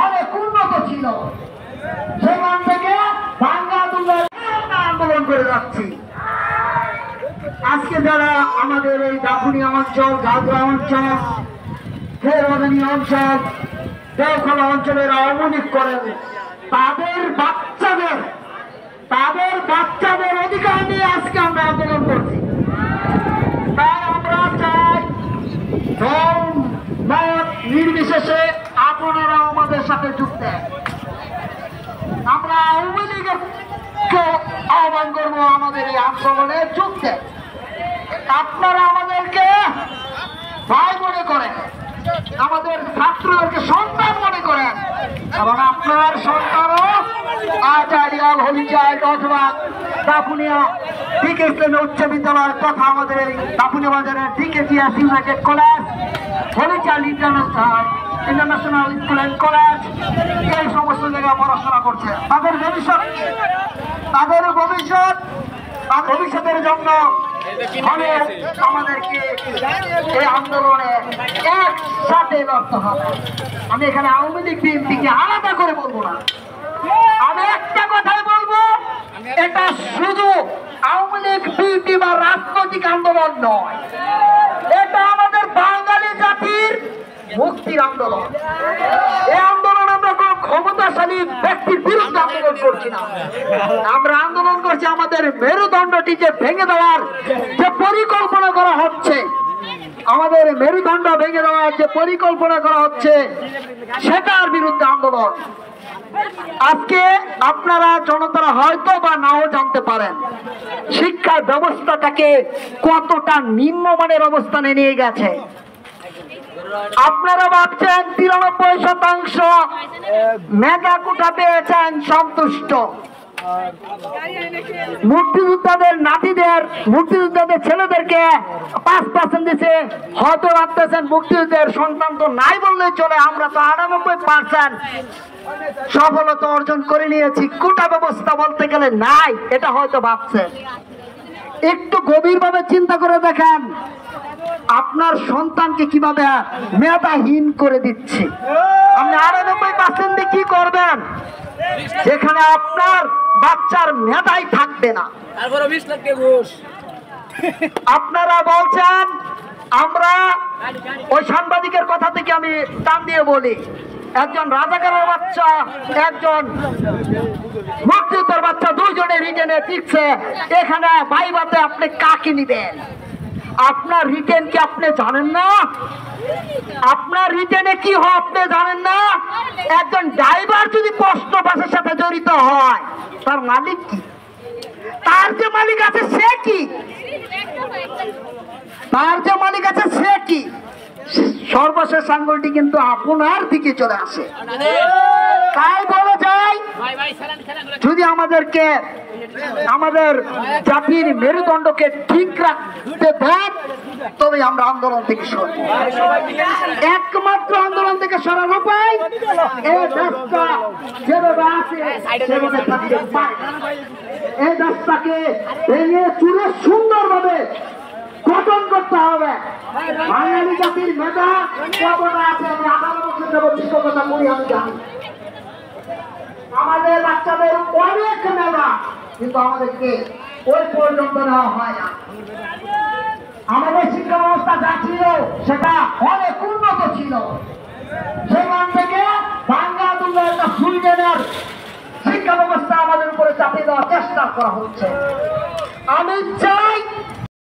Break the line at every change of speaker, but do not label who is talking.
অনেক উন্নত ছিল। সেখান থেকে ভাঙ্গা দুর্গার আন্দোলন করে যাচ্ছি। আজকে যারা আমাদের এই দাপুনিয়া অঞ্চল, গাজরা অঞ্চল, ফেরবানি অঞ্চল, দেওখলা অঞ্চলের অবনীত করেন, তাদের বাচ্চাদের অধিকার নিয়ে আজকে আমরা আন্দোলন করছি। তাই আমরা চাই মত নির্বিশেষে আপনারা আমাদের সাথে যুক্ত। আমরা আওয়ামী লীগকে আহ্বান করবো আমাদের এই আন্দোলনে যুক্ত। আপনারা আমাদেরকে ভাই মনে করেন, আমাদের ছাত্রদেরকে সন্তান মনে করেন, এবং আপনার সন্তানও আচারিয়াল হলিচাইল্ড অথবা দাপুনিয়া ডিকে ইসলামী উচ্চ বিদ্যালয়ের কথা আমাদের এই দাপুনিয়া বাজারের DKGS United College, Holy Child International School and College, এই সমস্ত জায়গায় পড়াশোনা করছে। ভবিষ্যতের জন্য আমাদেরকে এই আন্দোলনে একসাথে লড়তে হবে। আমি এখানে আওয়ামী লীগ বিএনপিকে আলাদা করে বলবো না। আমি একটা কথাই বলবো, এটা শুধু আওয়ামী লীগ বিএনপি বা রাজনৈতিক আন্দোলন নয়, এটা আমাদের বাঙালি জাতির মুক্তির আন্দোলন। এই আন্দোলন আমরা কোন ক্ষমতাশালী ব্যক্তির বিরুদ্ধে আন্দোলন করছি না। আমরা আন্দোলন করছি আমাদের মেরুদণ্ডটি যে ভেঙে দেওয়ার যে পরিকল্পনা করা হচ্ছে, আমাদের মেরুদণ্ড ভেঙে দেওয়ার যে পরিকল্পনা করা হচ্ছে, সেটার বিরুদ্ধে আন্দোলন। আজকে আপনারা জনতারা হয়তো বা নাও জানতে পারেন শিক্ষা ব্যবস্থাটাকে কতটা নিম্নমানের অবস্থানে নিয়ে গেছে। আপনারা ভাবছেন 93% মেধা কোটা পেয়েছেন, সন্তুষ্ট। মুক্তিযোদ্ধাদের নাতিদের, মুক্তিযোদ্ধাদের ছেলেদেরকে 5% দিচ্ছে, হয়তো ভাবতেছেন মুক্তিযুদ্ধের সন্তান তো নাই বললেই চলে, আমরা তো 98% সফলতা অর্জন করে নিয়েছি, কোটা ব্যবস্থা বলতে গেলে নাই, এটা হয়তো ভাবছেন। একটু গভীরভাবে চিন্তা করে দেখেন আপনার সন্তানকে কিভাবে মেধাহীন করে দিচ্ছে। আপনি 98% কি করবেন যেখানে আপনার বাচ্চার মেধাই থাকবে না? আপনারা বলছেন, আমরা ওই সাংবাদিকের কথা থেকে আমি টান দিয়ে বলি, একজন রাজাকারের বাচ্চা, একজন মুক্তিযোদ্ধার বাচ্চা, দুইজনে রিটেনে টিকছে। এখানে ভাইবাতে আপনি কাকে নিবেন? আপনার রিটেন কি আপনি জানেন না? আপনার রিটেনে কি হয় আপনি জানেন না? একজন ড্রাইভার যদি প্রশ্ন পাশের সাথে জড়িত হয়, তার মালিক কি? তার যে মালিক আছে সে কি? তার যে মালিক আছে সে কি? সর্বশেষ আঙ্গুলটি কিন্তু আপনার দিকে চলে আসে। তাই বলা যায়, যদি আমাদেরকে আমাদের জাতির মেরুদণ্ডকে ঠিক রাখতে দেন, তবে আমরা আন্দোলন থেকে সরব। একমাত্র আন্দোলন থেকে সরার উপায় এই দেশটা যেভাবে আছে সেভাবে থাকতে পারে। এই দেশটাকে ভেঙে চুরে সুন্দরভাবে গঠন করতে হবে। বাঙালি জাতির মেধা কতটা আছে আমি 18 বছর যাবত শিক্ষকতা করি, আমি জানি। আমাদের বাচ্চাদের অনেক মেধা, কিন্তু আমাদেরকে ওই পর্যন্ত নেওয়া হয় না। আমাদের শিক্ষা ব্যবস্থা যা ছিল সেটা অনেক উন্নত ছিল। সেখান থেকে ভাঙ্গা দুর্গা একটা সুইডেনের শিক্ষা ব্যবস্থা আমাদের উপরে চাপিয়ে দেওয়ার চেষ্টা করা হচ্ছে। আমি চাই